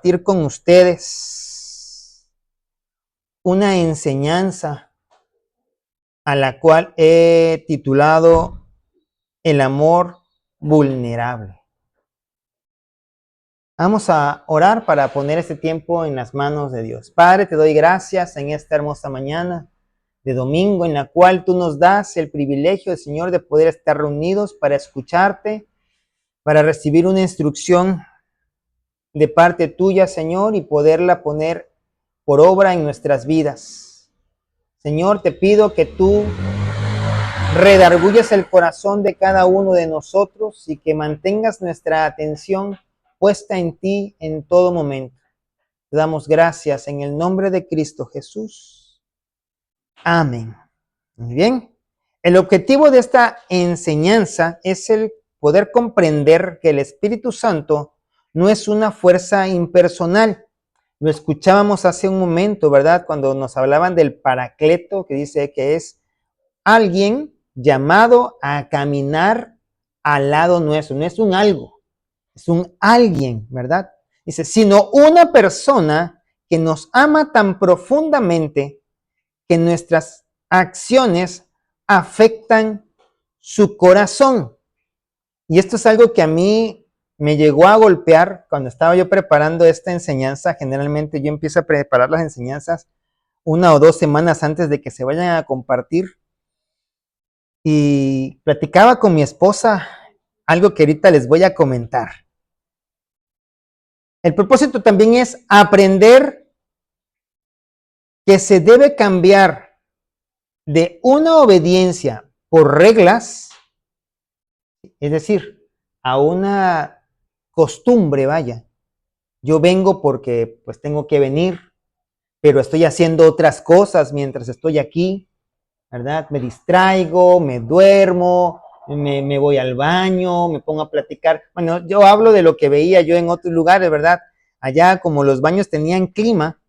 compartir con ustedes una enseñanza a la cual he titulado El amor vulnerable. Vamos a orar para poner este tiempo en las manos de Dios. Padre, te doy gracias en esta hermosa mañana de domingo en la cual tú nos das el privilegio, Señor, de poder estar reunidos para escucharte, para recibir una instrucción de parte tuya, Señor, y poderla poner por obra en nuestras vidas. Señor, te pido que tú redargulles el corazón de cada uno de nosotros y que mantengas nuestra atención puesta en ti en todo momento. Te damos gracias en el nombre de Cristo Jesús. Amén. Muy bien. El objetivo de esta enseñanza es el poder comprender que el Espíritu Santo no es una fuerza impersonal. Lo escuchábamos hace un momento, ¿verdad? Cuando nos hablaban del Paracleto, que dice que es alguien llamado a caminar al lado nuestro. No es un algo, es un alguien, ¿verdad? Dice, sino una persona que nos ama tan profundamente que nuestras acciones afectan su corazón. Y esto es algo que a mí me llegó a golpear cuando estaba yo preparando esta enseñanza. Generalmente yo empiezo a preparar las enseñanzas 1 o 2 semanas antes de que se vayan a compartir. Y platicaba con mi esposa algo que ahorita les voy a comentar. El propósito también es aprender que se debe cambiar de una obediencia por reglas, es decir, a una costumbre, vaya. Yo vengo porque pues tengo que venir, pero estoy haciendo otras cosas mientras estoy aquí, ¿verdad? Me distraigo, me duermo, me voy al baño, me pongo a platicar. Bueno, yo hablo de lo que veía yo en otros lugares, ¿verdad? Allá como los baños tenían clima,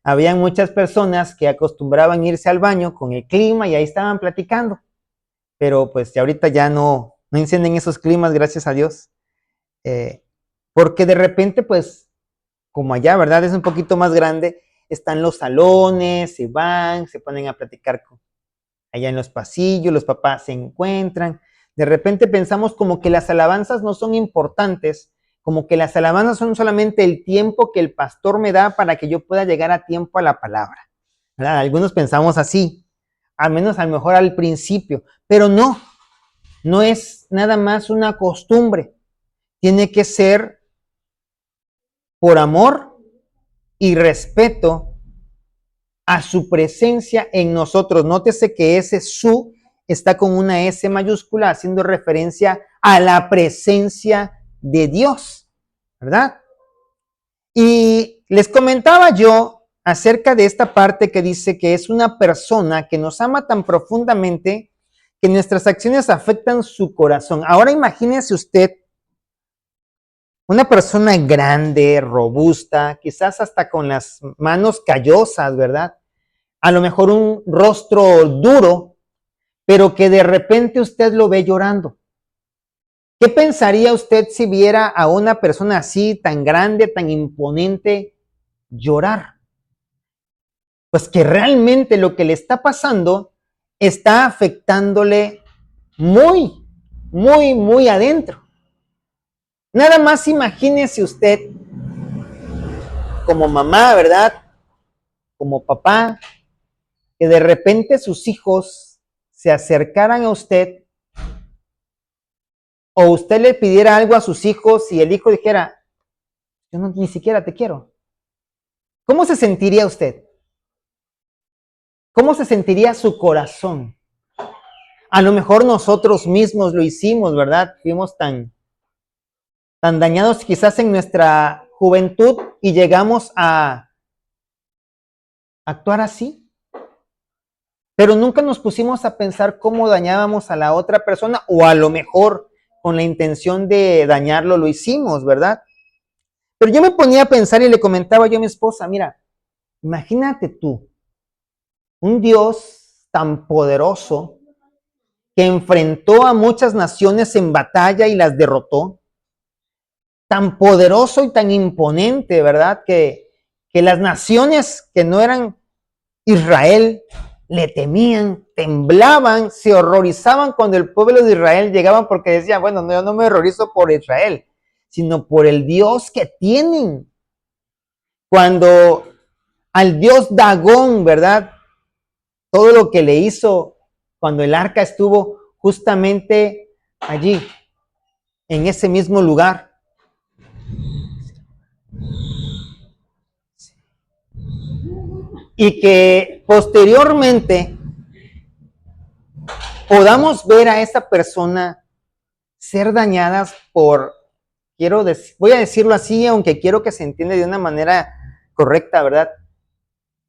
habían muchas personas que acostumbraban irse al baño con el clima y ahí estaban platicando. Pero pues ya ahorita ya no encienden esos climas, gracias a Dios. Porque de repente, pues, como allá, ¿verdad? Es un poquito más grande, están los salones, se van, se ponen a platicar allá en los pasillos, los papás se encuentran. De repente pensamos como que las alabanzas no son importantes, como que las alabanzas son solamente el tiempo que el pastor me da para que yo pueda llegar a tiempo a la palabra, ¿verdad? Algunos pensamos así, al menos a lo mejor al principio, pero no es nada más una costumbre, tiene que ser por amor y respeto a su presencia en nosotros. Nótese que ese su está con una S mayúscula haciendo referencia a la presencia de Dios, ¿verdad? Y les comentaba yo acerca de esta parte que dice que es una persona que nos ama tan profundamente que nuestras acciones afectan su corazón. Ahora imagínese usted una persona grande, robusta, quizás hasta con las manos callosas, ¿verdad? A lo mejor un rostro duro, pero que de repente usted lo ve llorando. ¿Qué pensaría usted si viera a una persona así, tan grande, tan imponente, llorar? Pues que realmente lo que le está pasando está afectándole muy, muy, muy adentro. Nada más imagínese usted como mamá, ¿verdad? Como papá, que de repente sus hijos se acercaran a usted o usted le pidiera algo a sus hijos y el hijo dijera, yo no, ni siquiera te quiero. ¿Cómo se sentiría usted? ¿Cómo se sentiría su corazón? A lo mejor nosotros mismos lo hicimos, ¿verdad? Fuimos tan dañados quizás en nuestra juventud y llegamos a actuar así. Pero nunca nos pusimos a pensar cómo dañábamos a la otra persona o a lo mejor con la intención de dañarlo lo hicimos, ¿verdad? Pero yo me ponía a pensar y le comentaba yo a mi esposa, mira, imagínate tú, un Dios tan poderoso que enfrentó a muchas naciones en batalla y las derrotó, tan poderoso y tan imponente, ¿verdad? Que las naciones que no eran Israel le temían, temblaban, se horrorizaban cuando el pueblo de Israel llegaba porque decían, bueno, no, yo no me horrorizo por Israel, sino por el Dios que tienen. Cuando al Dios Dagón, ¿verdad? Todo lo que le hizo cuando el arca estuvo justamente allí, en ese mismo lugar. Y que posteriormente podamos ver a esa persona ser dañadas por, voy a decirlo así, aunque quiero que se entienda de una manera correcta, ¿verdad?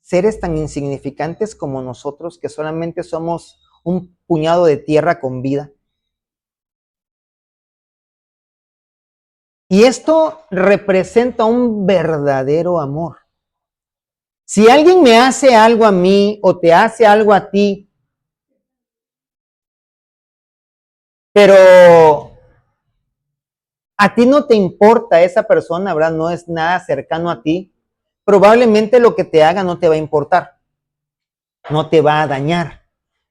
Seres tan insignificantes como nosotros, que solamente somos un puñado de tierra con vida. Y esto representa un verdadero amor. Si alguien me hace algo a mí o te hace algo a ti, pero a ti no te importa esa persona, ¿verdad? No es nada cercano a ti, probablemente lo que te haga no te va a importar, no te va a dañar.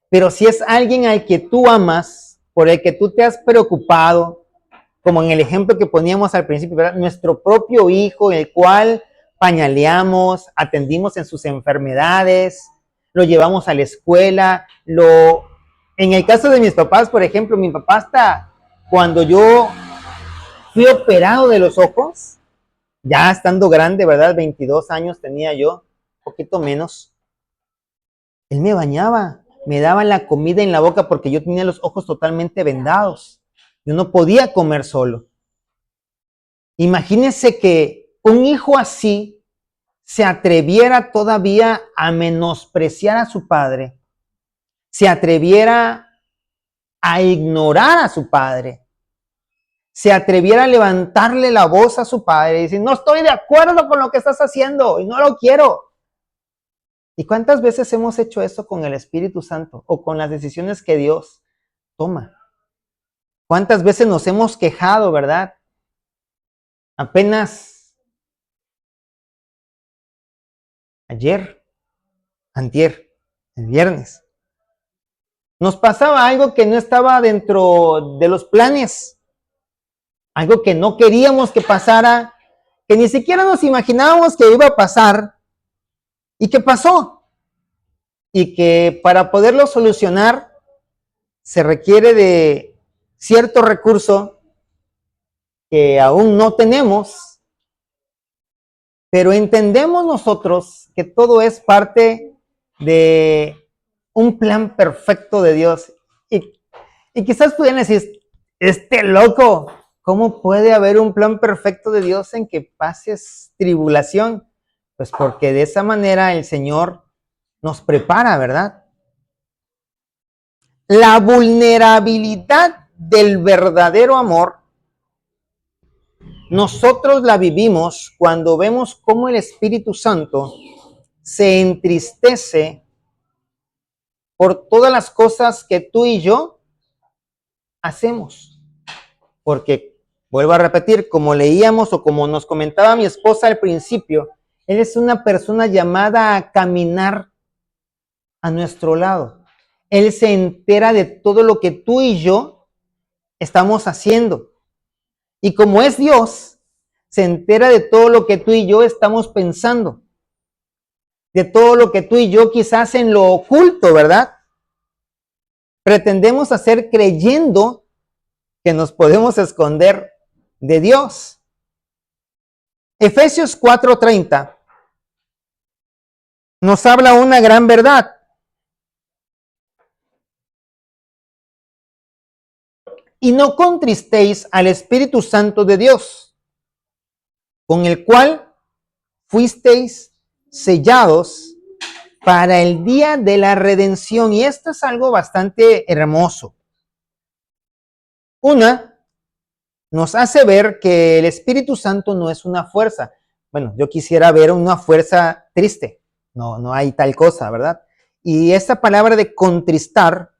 Pero si es alguien al que tú amas, por el que tú te has preocupado, como en el ejemplo que poníamos al principio, ¿verdad? Nuestro propio hijo, el cual pañaleamos, atendimos en sus enfermedades, lo llevamos a la escuela, en el caso de mis papás, por ejemplo, mi papá hasta cuando yo fui operado de los ojos, ya estando grande, ¿verdad? 22 años tenía yo, un poquito menos, él me bañaba, me daba la comida en la boca porque yo tenía los ojos totalmente vendados, yo no podía comer solo. Imagínense que un hijo así se atreviera todavía a menospreciar a su padre, se atreviera a ignorar a su padre, se atreviera a levantarle la voz a su padre y decir, no estoy de acuerdo con lo que estás haciendo y no lo quiero. ¿Y cuántas veces hemos hecho eso con el Espíritu Santo o con las decisiones que Dios toma? ¿Cuántas veces nos hemos quejado, verdad? Apenas ayer, antier, el viernes, nos pasaba algo que no estaba dentro de los planes, algo que no queríamos que pasara, que ni siquiera nos imaginábamos que iba a pasar y que pasó. Y que para poderlo solucionar se requiere de cierto recurso que aún no tenemos, pero entendemos nosotros que todo es parte de un plan perfecto de Dios. Y quizás pudieran decir, este loco, ¿cómo puede haber un plan perfecto de Dios en que pases tribulación? Pues porque de esa manera el Señor nos prepara, ¿verdad? La vulnerabilidad del verdadero amor, nosotros la vivimos cuando vemos cómo el Espíritu Santo se entristece por todas las cosas que tú y yo hacemos. Porque, vuelvo a repetir, como leíamos o como nos comentaba mi esposa al principio, Él es una persona llamada a caminar a nuestro lado. Él se entera de todo lo que tú y yo estamos haciendo. Y como es Dios, se entera de todo lo que tú y yo estamos pensando. De todo lo que tú y yo quizás en lo oculto, ¿verdad? Pretendemos hacer creyendo que nos podemos esconder de Dios. Efesios 4:30 nos habla una gran verdad. Y no contristéis al Espíritu Santo de Dios, con el cual fuisteis sellados para el día de la redención. Y esto es algo bastante hermoso. Nos hace ver que el Espíritu Santo no es una fuerza. Bueno, yo quisiera ver una fuerza triste. No hay tal cosa, ¿verdad? Y esta palabra de contristar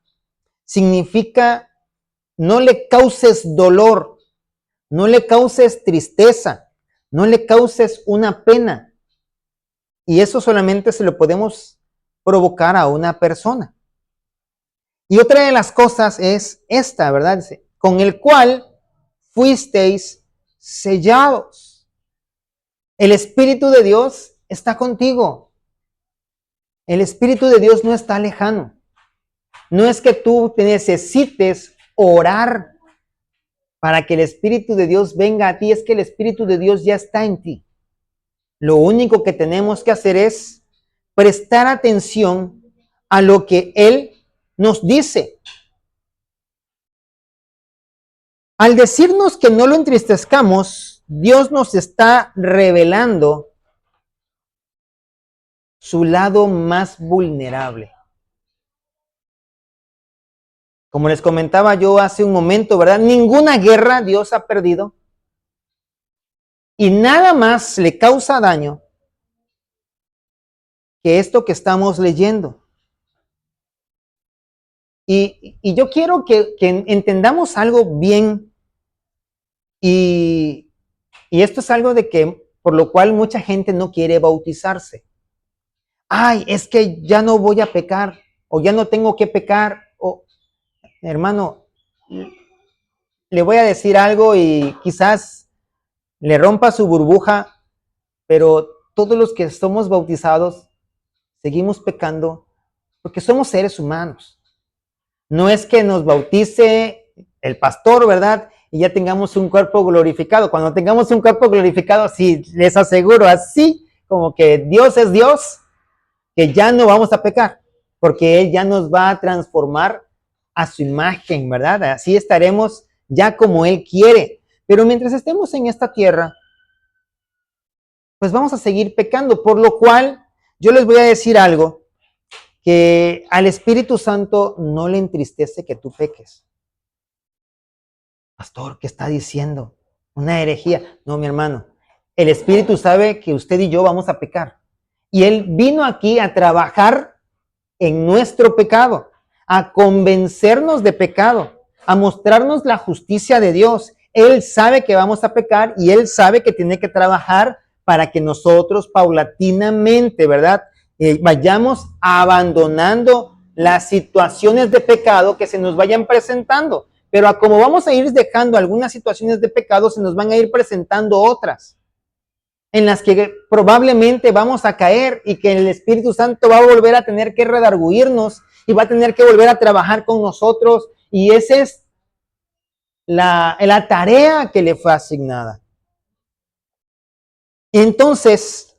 significa no le causes dolor, No le causes tristeza, no le causes una pena. Y eso solamente se lo podemos provocar a una persona. Y otra de las cosas es esta, ¿verdad? Dice, con el cual fuisteis sellados. El Espíritu de Dios está contigo. El Espíritu de Dios no está lejano. No es que tú te necesites orar para que el Espíritu de Dios venga a ti, es que el Espíritu de Dios ya está en ti. Lo único que tenemos que hacer es prestar atención a lo que Él nos dice. Al decirnos que no lo entristezcamos, Dios nos está revelando su lado más vulnerable. Como les comentaba yo hace un momento, ¿verdad? Ninguna guerra Dios ha perdido y nada más le causa daño que esto que estamos leyendo. Y yo quiero que entendamos algo bien y esto es algo de que por lo cual mucha gente no quiere bautizarse. Ay, es que ya no voy a pecar o ya no tengo que pecar. O, hermano, le voy a decir algo y quizás le rompa su burbuja, pero todos los que somos bautizados seguimos pecando porque somos seres humanos. No es que nos bautice el pastor, ¿verdad? Y ya tengamos un cuerpo glorificado. Cuando tengamos un cuerpo glorificado, sí, les aseguro, así como que Dios es Dios, que ya no vamos a pecar, porque Él ya nos va a transformar a su imagen, ¿verdad? Así estaremos ya como Él quiere. Pero mientras estemos en esta tierra, pues vamos a seguir pecando, por lo cual yo les voy a decir algo, que al Espíritu Santo no le entristece que tú peques. Pastor, ¿qué está diciendo? Una herejía. No, mi hermano, el Espíritu sabe que usted y yo vamos a pecar. Y Él vino aquí a trabajar en nuestro pecado, a convencernos de pecado, a mostrarnos la justicia de Dios. Él sabe que vamos a pecar y Él sabe que tiene que trabajar para que nosotros paulatinamente, ¿verdad? Vayamos abandonando las situaciones de pecado que se nos vayan presentando. Pero a como vamos a ir dejando algunas situaciones de pecado, se nos van a ir presentando otras en las que probablemente vamos a caer y que el Espíritu Santo va a volver a tener que redarguirnos y va a tener que volver a trabajar con nosotros. Y esa es la tarea que le fue asignada. Entonces,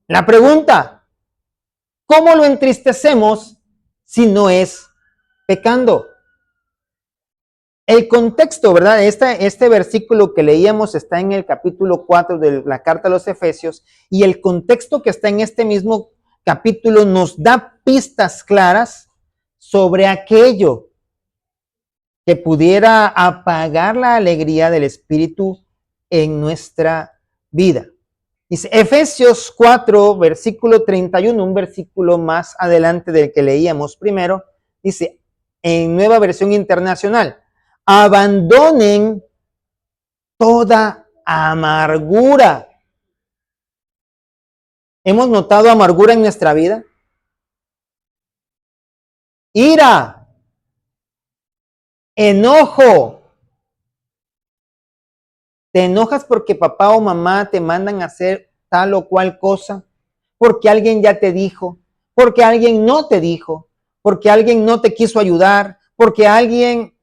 la pregunta, ¿cómo lo entristecemos si no es pecando? El contexto, ¿verdad? Este versículo que leíamos está en el capítulo 4 de la carta a los Efesios y el contexto que está en este mismo capítulo nos da pistas claras sobre aquello que pudiera apagar la alegría del Espíritu en nuestra vida. Dice Efesios 4, versículo 31, un versículo más adelante del que leíamos primero, dice en Nueva Versión Internacional, abandonen toda amargura. ¿Hemos notado amargura en nuestra vida? Ira, enojo. ¿Te enojas porque papá o mamá te mandan a hacer tal o cual cosa? Porque alguien ya te dijo, porque alguien no te dijo, porque alguien no te quiso ayudar, porque alguien,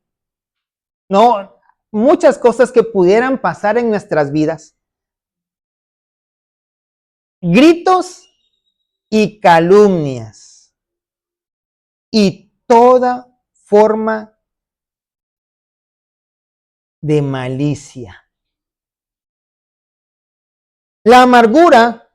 no, muchas cosas que pudieran pasar en nuestras vidas. Gritos y calumnias y toda forma de malicia. La amargura,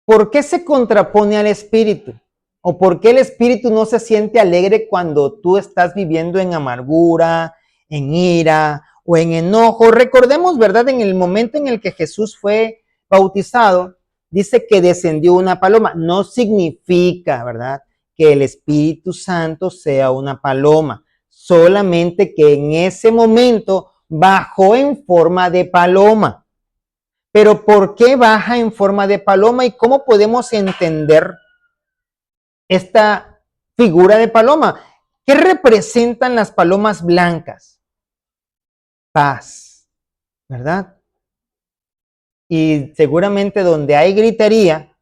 ¿por qué se contrapone al espíritu? ¿O por qué el espíritu no se siente alegre cuando tú estás viviendo en amargura, en ira o en enojo? Recordemos, ¿verdad? En el momento en el que Jesús fue bautizado, dice que descendió una paloma. No significa, ¿verdad?, que el Espíritu Santo sea una paloma. solamente que en ese momento bajó en forma de paloma. Pero ¿por qué baja en forma de paloma y cómo podemos entender esta figura de paloma? ¿Qué representan las palomas blancas? Paz, ¿verdad? Y seguramente donde hay gritería,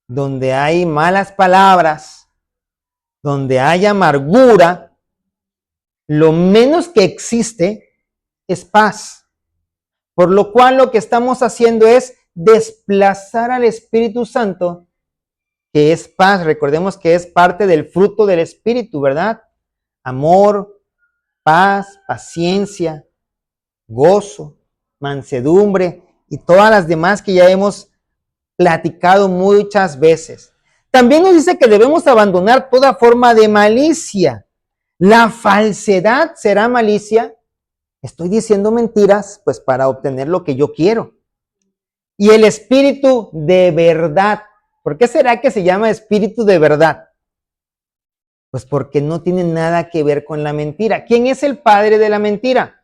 donde hay malas palabras, donde hay amargura, lo menos que existe es paz. Por lo cual lo que estamos haciendo es desplazar al Espíritu Santo, que es paz. Recordemos que es parte del fruto del Espíritu, ¿verdad? Amor, paz, paciencia, gozo, mansedumbre y todas las demás que ya hemos platicado muchas veces. También nos dice que debemos abandonar toda forma de malicia. La falsedad será malicia. Estoy diciendo mentiras, pues para obtener lo que yo quiero. Y el espíritu de verdad. ¿Por qué será que se llama espíritu de verdad? Pues porque no tiene nada que ver con la mentira. ¿Quién es el padre de la mentira?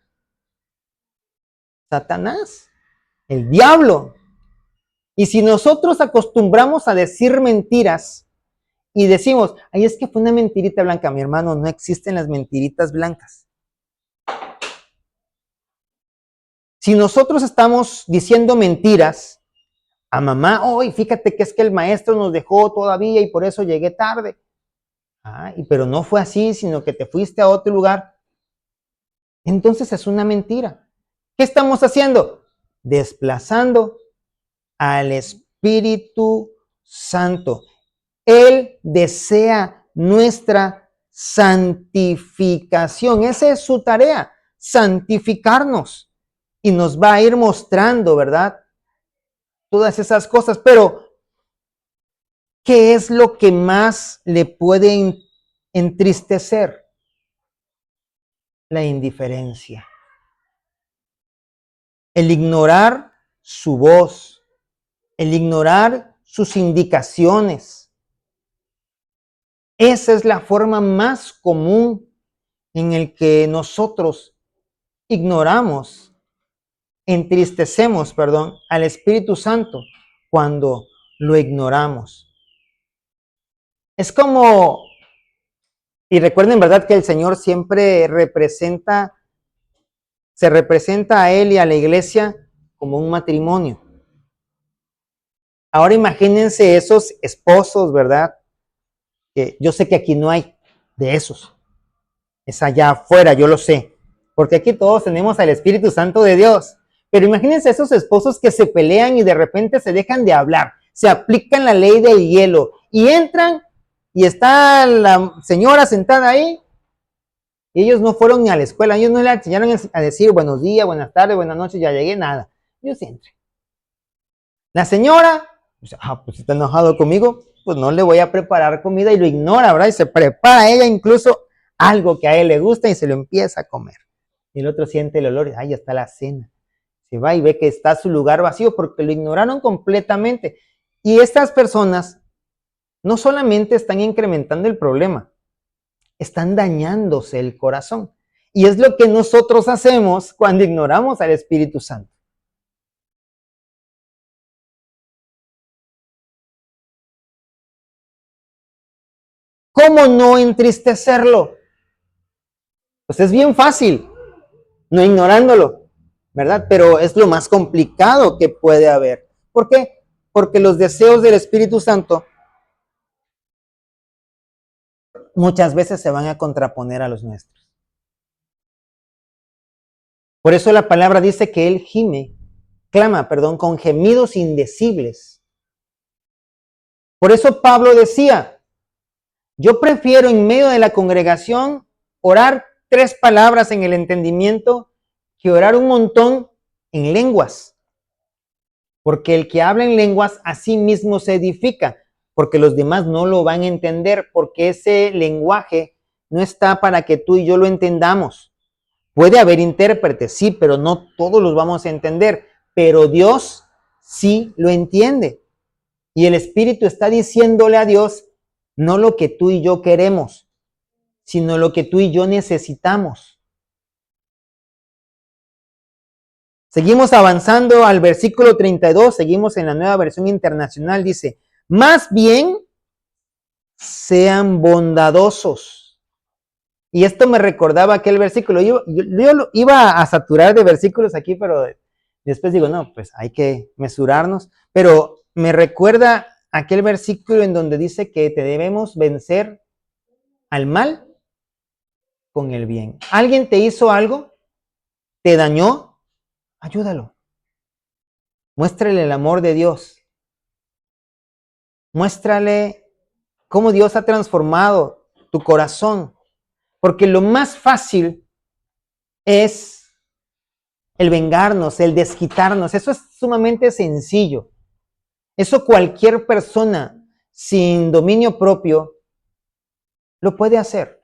Satanás, el diablo. Y si nosotros acostumbramos a decir mentiras y decimos, ay, es que fue una mentirita blanca, mi hermano, no existen las mentiritas blancas. Si nosotros estamos diciendo mentiras a mamá, hoy fíjate que es que el maestro nos dejó todavía y por eso llegué tarde. Pero no fue así, sino que te fuiste a otro lugar. Entonces es una mentira. ¿Qué estamos haciendo? Desplazando al Espíritu Santo. Él desea nuestra santificación. Esa es su tarea, santificarnos. Y nos va a ir mostrando, ¿verdad? Todas esas cosas. Pero, ¿qué es lo que más le puede entristecer? La indiferencia. El ignorar su voz. El ignorar sus indicaciones. Esa es la forma más común en el que nosotros entristecemos, al Espíritu Santo cuando lo ignoramos. Es como, y recuerden, ¿verdad? Que el Señor siempre se representa a Él y a la iglesia como un matrimonio. Ahora imagínense esos esposos, ¿verdad? Que yo sé que aquí no hay de esos. Es allá afuera, yo lo sé. Porque aquí todos tenemos al Espíritu Santo de Dios. Pero imagínense esos esposos que se pelean y de repente se dejan de hablar. Se aplican la ley del hielo. Y entran y está la señora sentada ahí. Y ellos no fueron ni a la escuela. Ellos no le enseñaron a decir buenos días, buenas tardes, buenas noches, ya llegué, nada. Ellos entran. La señora, pues está enojado conmigo, pues no le voy a preparar comida y lo ignora, ¿verdad? Y se prepara ella incluso algo que a él le gusta y se lo empieza a comer. Y el otro siente el olor y, ya está la cena. Se va y ve que está su lugar vacío porque lo ignoraron completamente. Y estas personas no solamente están incrementando el problema, están dañándose el corazón. Y es lo que nosotros hacemos cuando ignoramos al Espíritu Santo. ¿Cómo no entristecerlo? Pues es bien fácil, no ignorándolo, ¿verdad? Pero es lo más complicado que puede haber. ¿Por qué? Porque los deseos del Espíritu Santo muchas veces se van a contraponer a los nuestros. Por eso la palabra dice que Él clama, con gemidos indecibles. Por eso Pablo decía, yo prefiero en medio de la congregación orar 3 palabras en el entendimiento que orar un montón en lenguas. Porque el que habla en lenguas a sí mismo se edifica, porque los demás no lo van a entender, porque ese lenguaje no está para que tú y yo lo entendamos. Puede haber intérpretes, sí, pero no todos los vamos a entender, pero Dios sí lo entiende. Y el Espíritu está diciéndole a Dios, no lo que tú y yo queremos, sino lo que tú y yo necesitamos. Seguimos avanzando al versículo 32, seguimos en la Nueva Versión Internacional, dice, más bien sean bondadosos. Y esto me recordaba aquel versículo. Yo iba a saturar de versículos aquí, pero después digo, no, pues hay que mesurarnos. Pero me recuerda aquel versículo en donde dice que te debemos vencer al mal con el bien. ¿Alguien te hizo algo? ¿Te dañó? Ayúdalo. Muéstrale el amor de Dios. Muéstrale cómo Dios ha transformado tu corazón. Porque lo más fácil es el vengarnos, el desquitarnos. Eso es sumamente sencillo. Eso cualquier persona sin dominio propio lo puede hacer.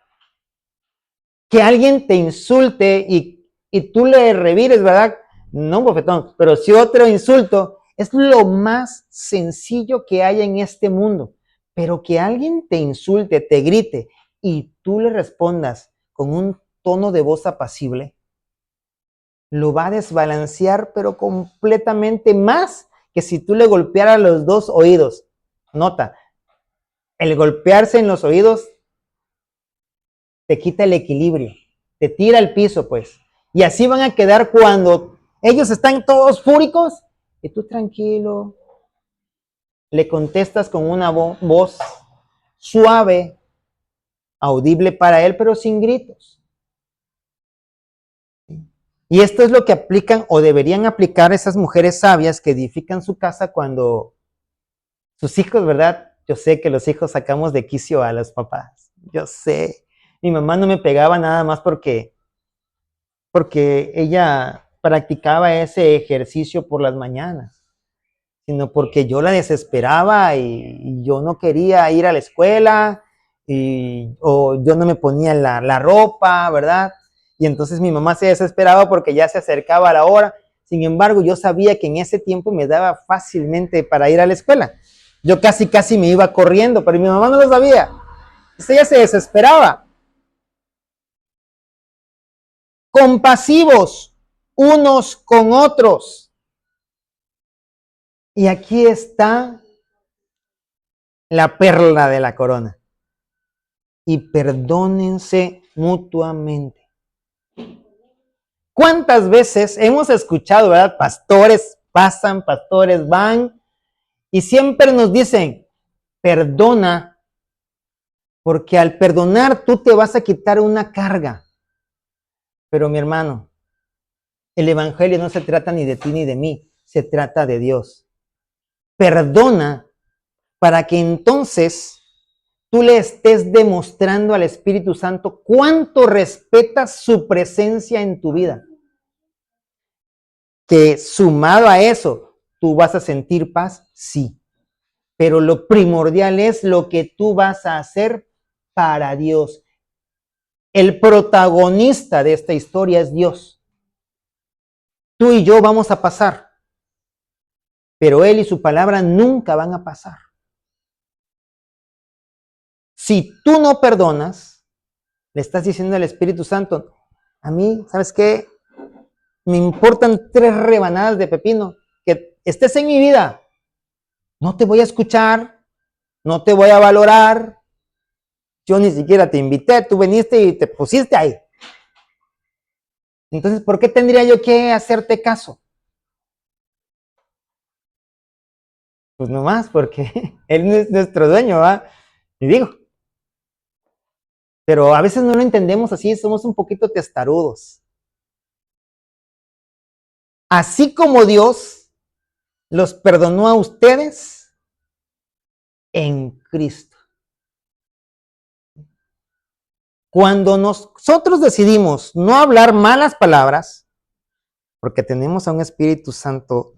Que alguien te insulte y tú le revires, ¿verdad? No un bofetón, pero si otro insulto, es lo más sencillo que hay en este mundo. Pero que alguien te insulte, te grite y tú le respondas con un tono de voz apacible, lo va a desbalancear, pero completamente más que si tú le golpearas los dos oídos. Nota, el golpearse en los oídos te quita el equilibrio, te tira al piso, pues. Y así van a quedar cuando ellos están todos fúricos y tú tranquilo le contestas con una voz suave, audible para él, pero sin gritos. Y esto es lo que aplican o deberían aplicar esas mujeres sabias que edifican su casa cuando sus hijos, ¿verdad? Yo sé que los hijos sacamos de quicio a los papás. Yo sé. Mi mamá no me pegaba nada más porque ella practicaba ese ejercicio por las mañanas, sino porque yo la desesperaba y yo no quería ir a la escuela o yo no me ponía la ropa, ¿verdad? Y entonces mi mamá se desesperaba porque ya se acercaba la hora. Sin embargo, yo sabía que en ese tiempo me daba fácilmente para ir a la escuela. Yo casi me iba corriendo, pero mi mamá no lo sabía. Entonces ella se desesperaba. Compasivos unos con otros. Y aquí está la perla de la corona. Y perdónense mutuamente. ¿Cuántas veces hemos escuchado, verdad? Pastores pasan, pastores van, y siempre nos dicen, perdona, porque al perdonar tú te vas a quitar una carga. Pero mi hermano, el evangelio no se trata ni de ti ni de mí, se trata de Dios. Perdona para que entonces tú le estés demostrando al Espíritu Santo cuánto respetas su presencia en tu vida. Que sumado a eso, tú vas a sentir paz, sí. Pero lo primordial es lo que tú vas a hacer para Dios. El protagonista de esta historia es Dios. Tú y yo vamos a pasar, pero Él y su palabra nunca van a pasar. Si tú no perdonas, le estás diciendo al Espíritu Santo, a mí, ¿sabes qué? Me importan 3 rebanadas de pepino, que estés en mi vida. No te voy a escuchar, no te voy a valorar. Yo ni siquiera te invité, tú viniste y te pusiste ahí. Entonces, ¿por qué tendría yo que hacerte caso? Pues nomás porque Él no es nuestro dueño, ¿va? Y digo, pero a veces no lo entendemos así, somos un poquito testarudos. Así como Dios los perdonó a ustedes en Cristo. Cuando nosotros decidimos no hablar malas palabras, porque tenemos a un Espíritu Santo,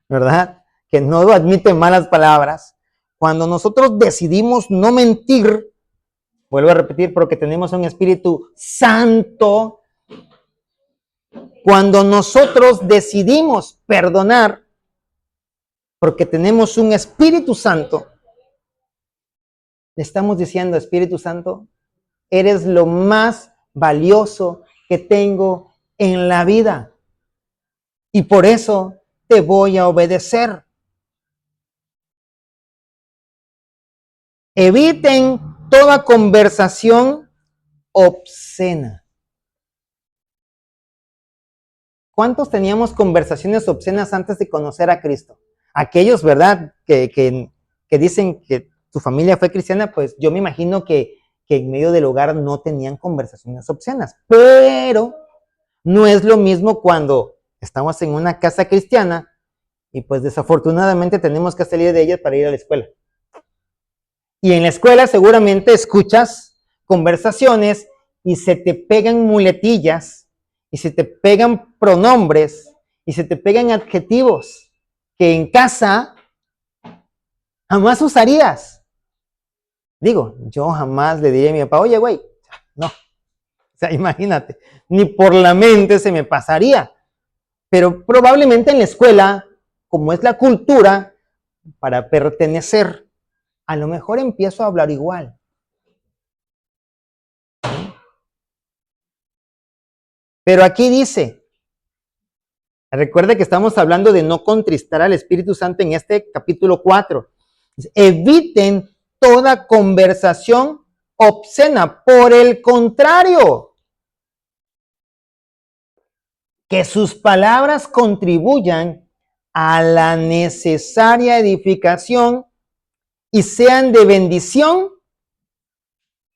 ¿verdad? Que no admite malas palabras. Cuando nosotros decidimos no mentir, vuelvo a repetir, porque tenemos a un Espíritu Santo. Cuando nosotros decidimos perdonar, porque tenemos un Espíritu Santo, le estamos diciendo, Espíritu Santo, eres lo más valioso que tengo en la vida. Y por eso te voy a obedecer. Eviten toda conversación obscena. ¿Cuántos teníamos conversaciones obscenas antes de conocer a Cristo? Aquellos, ¿verdad? Que dicen que tu familia fue cristiana, pues yo me imagino que en medio del hogar no tenían conversaciones obscenas. Pero no es lo mismo cuando estamos en una casa cristiana y pues desafortunadamente tenemos que salir de ella para ir a la escuela. Y en la escuela seguramente escuchas conversaciones y se te pegan muletillas y se te pegan pronombres y se te pegan adjetivos que en casa jamás usarías. Digo, yo jamás le diría a mi papá, oye, güey, no. O sea, imagínate, ni por la mente se me pasaría. Pero probablemente en la escuela, como es la cultura, para pertenecer, a lo mejor empiezo a hablar igual. Pero aquí dice, recuerde que estamos hablando de no contristar al Espíritu Santo en este capítulo 4. Eviten toda conversación obscena. Por el contrario, que sus palabras contribuyan a la necesaria edificación y sean de bendición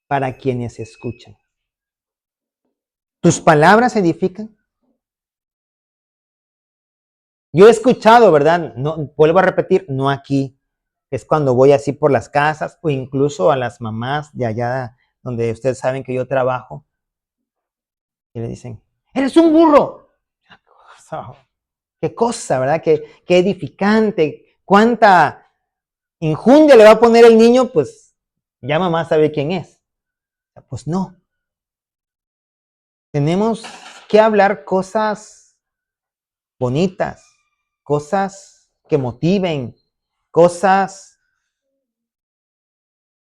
para quienes escuchan. ¿Tus palabras edifican? Yo he escuchado, ¿verdad? No, vuelvo a repetir, no aquí. Es cuando voy así por las casas o incluso a las mamás de allá donde ustedes saben que yo trabajo. Y le dicen, eres un burro. Qué cosa, ¿verdad? Qué edificante. Cuánta injundia le va a poner el niño, pues ya mamá sabe quién es. Pues no. Tenemos que hablar cosas bonitas, cosas que motiven, cosas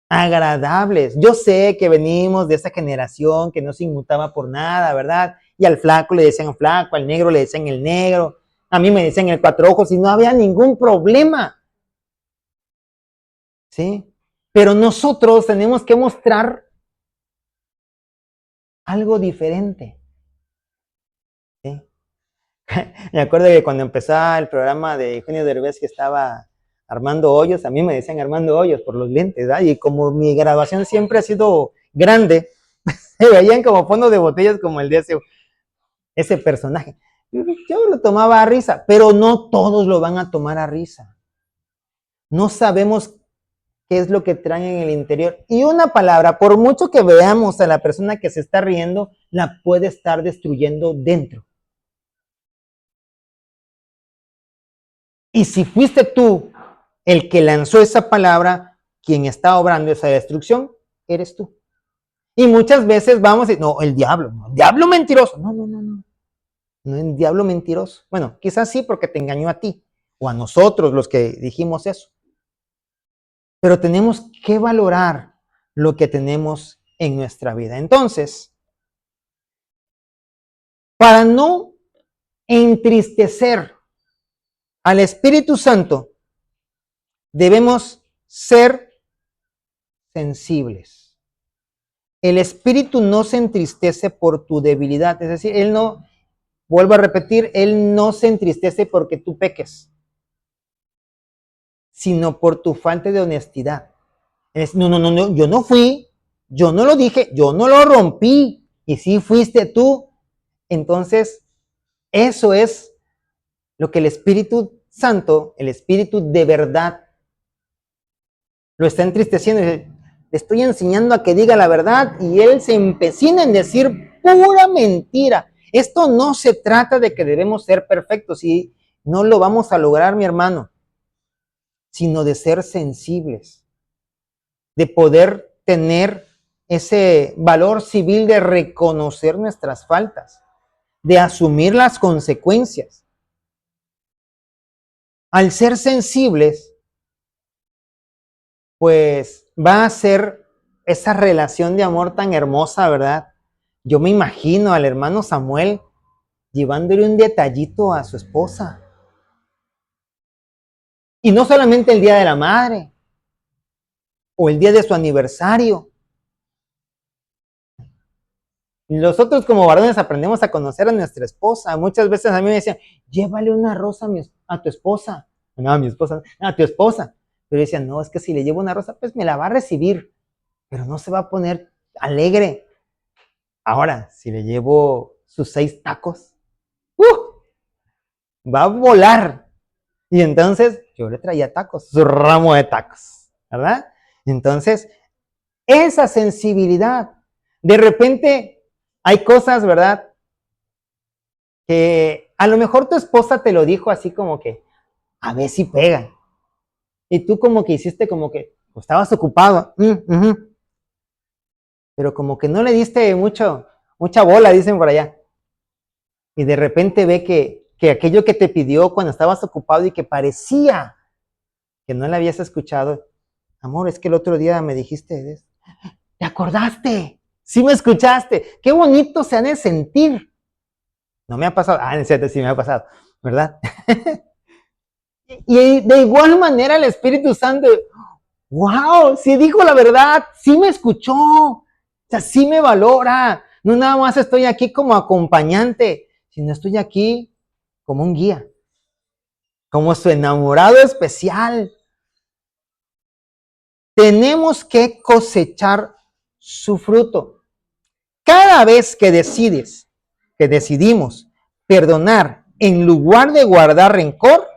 agradables. Yo sé que venimos de esa generación que no se inmutaba por nada, ¿verdad? Y al flaco le decían flaco, al negro le decían el negro, a mí me decían el cuatro ojos y no había ningún problema. ¿Sí? Pero nosotros tenemos que mostrar algo diferente. ¿Sí? Me acuerdo que cuando empezaba el programa de Eugenio Derbez que estaba Armando Hoyos, a mí me decían Armando Hoyos por los lentes, ¿verdad? Y como mi graduación siempre ha sido grande, se veían como fondos de botellas como el de ese personaje. Yo lo tomaba a risa, pero no todos lo van a tomar a risa. No sabemos qué es lo que traen en el interior. Y una palabra, por mucho que veamos a la persona que se está riendo, la puede estar destruyendo dentro. Y si fuiste tú el que lanzó esa palabra, quien está obrando esa destrucción, eres tú. Y muchas veces vamos y no, el diablo mentiroso. No, no es diablo mentiroso. Bueno, quizás sí porque te engañó a ti o a nosotros los que dijimos eso. Pero tenemos que valorar lo que tenemos en nuestra vida. Entonces, para no entristecer al Espíritu Santo, debemos ser sensibles. El Espíritu no se entristece por tu debilidad, es decir, Él no, vuelvo a repetir, Él no se entristece porque tú peques, sino por tu falta de honestidad. No, yo no fui, yo no lo dije, yo no lo rompí, y si fuiste tú. Entonces, eso es lo que el Espíritu Santo, el Espíritu de verdad, lo está entristeciendo. Le estoy enseñando a que diga la verdad y él se empecina en decir pura mentira. Esto no se trata de que debemos ser perfectos y no lo vamos a lograr, mi hermano, sino de ser sensibles, de poder tener ese valor civil de reconocer nuestras faltas, de asumir las consecuencias. Al ser sensibles, pues va a ser esa relación de amor tan hermosa, ¿verdad? Yo me imagino al hermano Samuel llevándole un detallito a su esposa. Y no solamente el día de la madre o el día de su aniversario. Nosotros como varones aprendemos a conocer a nuestra esposa. Muchas veces a mí me decían, llévale una rosa a tu esposa. No, a mi esposa, no, a tu esposa. Pero yo decía, no, es que si le llevo una rosa, pues me la va a recibir, pero no se va a poner alegre. Ahora, si le llevo sus 6 tacos, va a volar. Y entonces yo le traía tacos, su ramo de tacos, ¿verdad? Entonces, esa sensibilidad, de repente hay cosas, ¿verdad? Que a lo mejor tu esposa te lo dijo así como que, a ver si pega. Y tú como que hiciste como que, pues, estabas ocupado, pero como que no le diste mucha bola, dicen por allá. Y de repente ve que aquello que te pidió cuando estabas ocupado y que parecía que no le habías escuchado, amor, es que el otro día me dijiste, ¿te acordaste? Sí me escuchaste, qué bonito se han de sentir. No me ha pasado, en cierto, sí me ha pasado, ¿verdad? Y de igual manera el Espíritu Santo, wow, sí dijo la verdad, sí me escuchó, o sea, sí me valora. No nada más estoy aquí como acompañante, sino estoy aquí como un guía, como su enamorado especial. Tenemos que cosechar su fruto. Cada vez que decidimos perdonar en lugar de guardar rencor,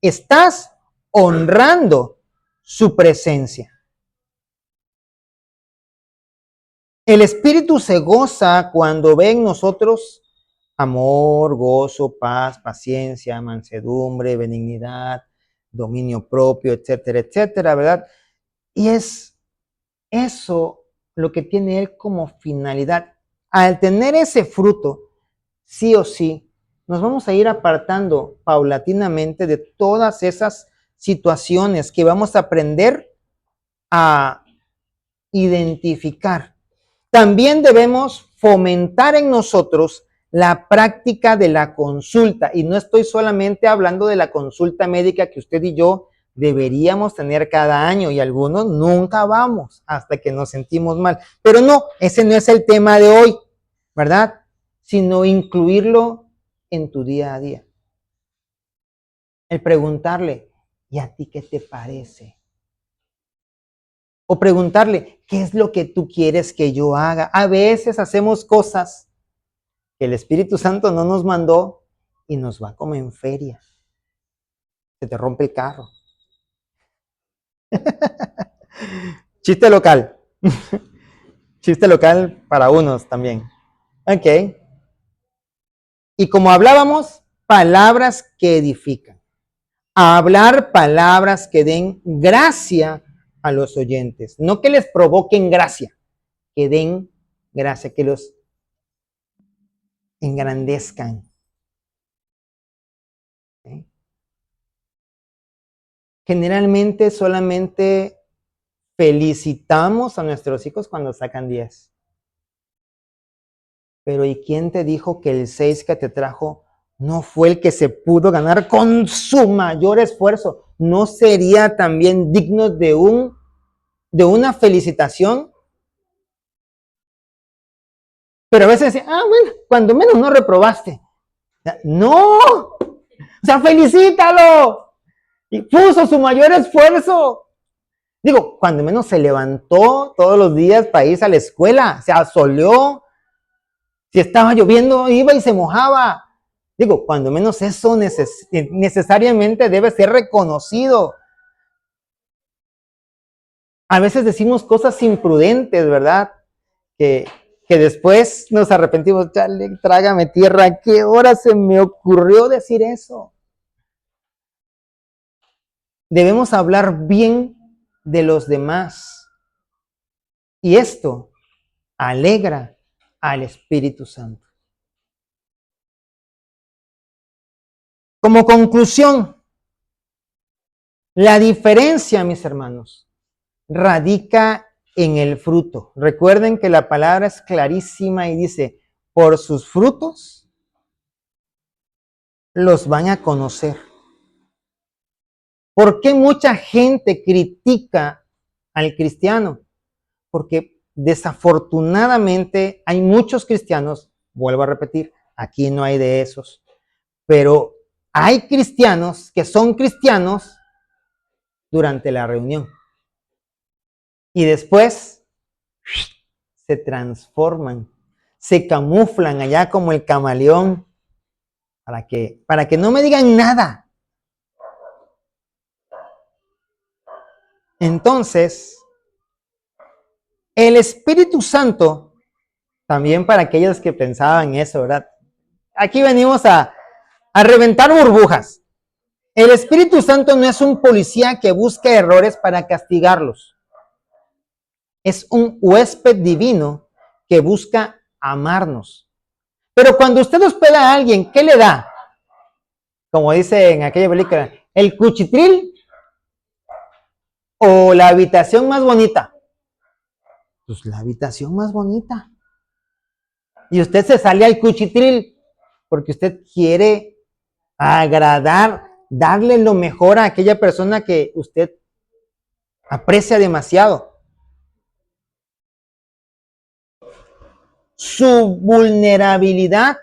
estás honrando su presencia. El Espíritu se goza cuando ve en nosotros amor, gozo, paz, paciencia, mansedumbre, benignidad, dominio propio, etcétera, etcétera, ¿verdad? Y es eso lo que tiene Él como finalidad. Al tener ese fruto, sí o sí, nos vamos a ir apartando paulatinamente de todas esas situaciones que vamos a aprender a identificar. También debemos fomentar en nosotros la práctica de la consulta. Y no estoy solamente hablando de la consulta médica que usted y yo deberíamos tener cada año, y algunos nunca vamos hasta que nos sentimos mal. Pero no, ese no es el tema de hoy, ¿verdad? Sino incluirlo en tu día a día. El preguntarle, ¿y a ti qué te parece? O preguntarle, ¿qué es lo que tú quieres que yo haga? A veces hacemos cosas que el Espíritu Santo no nos mandó y nos va como en feria. Se te rompe el carro. Chiste local. Chiste local para unos también. Ok. Y como hablábamos, palabras que edifican. A hablar palabras que den gracia a los oyentes. No que les provoquen gracia, que den gracia, que los engrandezcan. ¿Sí? Generalmente solamente felicitamos a nuestros hijos cuando sacan 10. Pero ¿y quién te dijo que el 6 que te trajo no fue el que se pudo ganar con su mayor esfuerzo? ¿No sería también digno de una felicitación? Pero a veces dicen, bueno, cuando menos no reprobaste. No, o sea, felicítalo. Y puso su mayor esfuerzo. Digo, cuando menos se levantó todos los días para irse a la escuela, se asoleó. Si estaba lloviendo, iba y se mojaba. Digo, cuando menos eso necesariamente debe ser reconocido. A veces decimos cosas imprudentes, ¿verdad? Que después nos arrepentimos. Chale, trágame tierra, ¿a qué hora se me ocurrió decir eso? Debemos hablar bien de los demás. Y esto alegra al Espíritu Santo. Como conclusión, la diferencia, mis hermanos, radica en el fruto. Recuerden que la palabra es clarísima y dice, por sus frutos los van a conocer. ¿Por qué mucha gente critica al cristiano? Porque desafortunadamente hay muchos cristianos, vuelvo a repetir, aquí no hay de esos, pero hay cristianos que son cristianos durante la reunión y después se transforman, se camuflan allá como el camaleón para que no me digan nada. Entonces, el Espíritu Santo, también para aquellos que pensaban eso, ¿verdad? Aquí venimos a reventar burbujas. El Espíritu Santo no es un policía que busca errores para castigarlos. Es un huésped divino que busca amarnos. Pero cuando usted hospeda a alguien, ¿qué le da? Como dice en aquella película, ¿el cuchitril o la habitación más bonita? Pues la habitación más bonita. Y usted se sale al cuchitril porque usted quiere agradar, darle lo mejor a aquella persona que usted aprecia demasiado. Su vulnerabilidad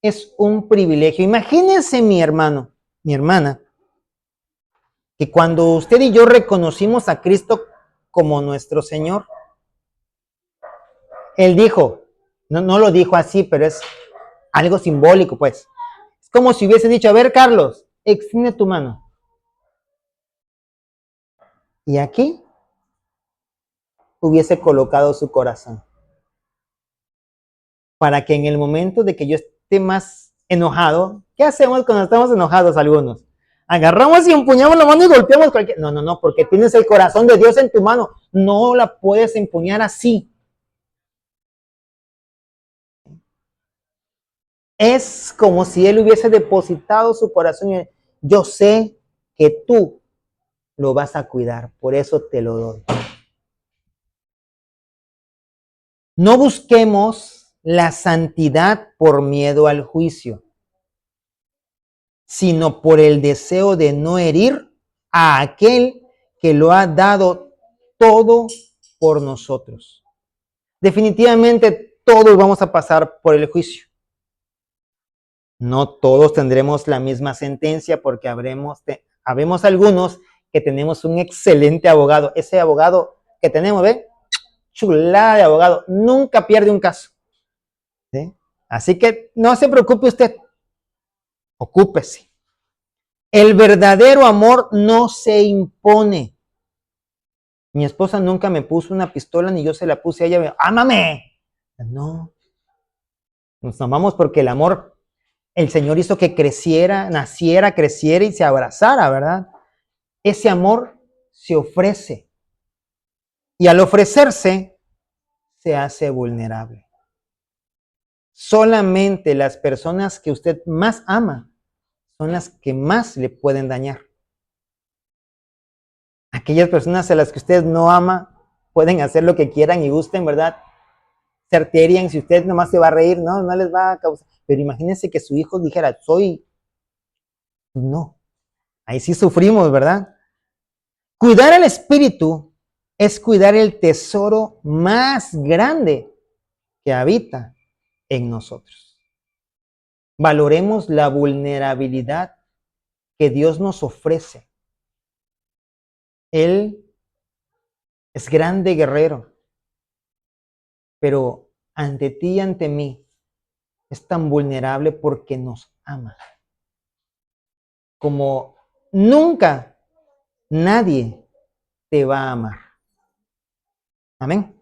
es un privilegio. Imagínense, mi hermano, mi hermana, que cuando usted y yo reconocimos a Cristo como nuestro Señor, Él dijo, no lo dijo así, pero es algo simbólico, pues. Es como si hubiese dicho, a ver, Carlos, extiende tu mano. Y aquí hubiese colocado su corazón. Para que en el momento de que yo esté más enojado, ¿qué hacemos cuando estamos enojados algunos? Agarramos y empuñamos la mano y golpeamos cualquier... No, porque tienes el corazón de Dios en tu mano. No la puedes empuñar así. Es como si Él hubiese depositado su corazón y yo sé que tú lo vas a cuidar, por eso te lo doy. No busquemos la santidad por miedo al juicio, sino por el deseo de no herir a aquel que lo ha dado todo por nosotros. Definitivamente todos vamos a pasar por el juicio. No todos tendremos la misma sentencia porque habemos algunos que tenemos un excelente abogado. Ese abogado que tenemos, ¿ve? Chulada de abogado, nunca pierde un caso. ¿Sí? Así que no se preocupe usted, ocúpese. El verdadero amor no se impone. Mi esposa nunca me puso una pistola ni yo se la puse a ella. ¡Ámame! No. Nos amamos porque el amor, el Señor hizo que creciera, naciera, creciera y se abrazara, ¿verdad? Ese amor se ofrece. Y al ofrecerse, se hace vulnerable. Solamente las personas que usted más ama son las que más le pueden dañar. Aquellas personas a las que usted no ama pueden hacer lo que quieran y gusten, ¿verdad? Se arterian, si usted nomás se va a reír, no les va a causar. Pero imagínense que su hijo dijera, no. Ahí sí sufrimos, ¿verdad? Cuidar al espíritu es cuidar el tesoro más grande que habita en nosotros. Valoremos la vulnerabilidad que Dios nos ofrece. Él es grande guerrero, pero ante ti y ante mí es tan vulnerable porque nos ama. Como nunca nadie te va a amar. Amén.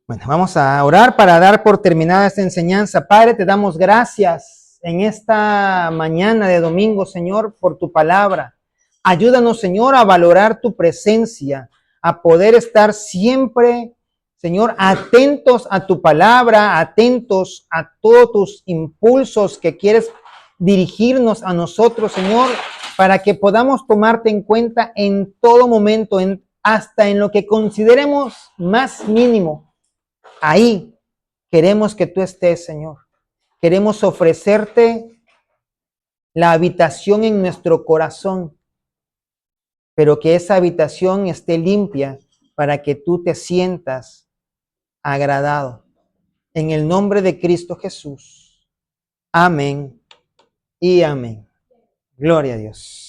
Bueno, vamos a orar para dar por terminada esta enseñanza. Padre, te damos gracias en esta mañana de domingo, Señor, por tu palabra. Ayúdanos, Señor, a valorar tu presencia, a poder estar siempre, Señor, atentos a tu palabra, atentos a todos tus impulsos que quieres dirigirnos a nosotros, Señor, para que podamos tomarte en cuenta en todo momento, en hasta en lo que consideremos más mínimo. Ahí queremos que tú estés, Señor. Queremos ofrecerte la habitación en nuestro corazón, pero que esa habitación esté limpia para que tú te sientas agradado. En el nombre de Cristo Jesús. Amén y amén. Gloria a Dios.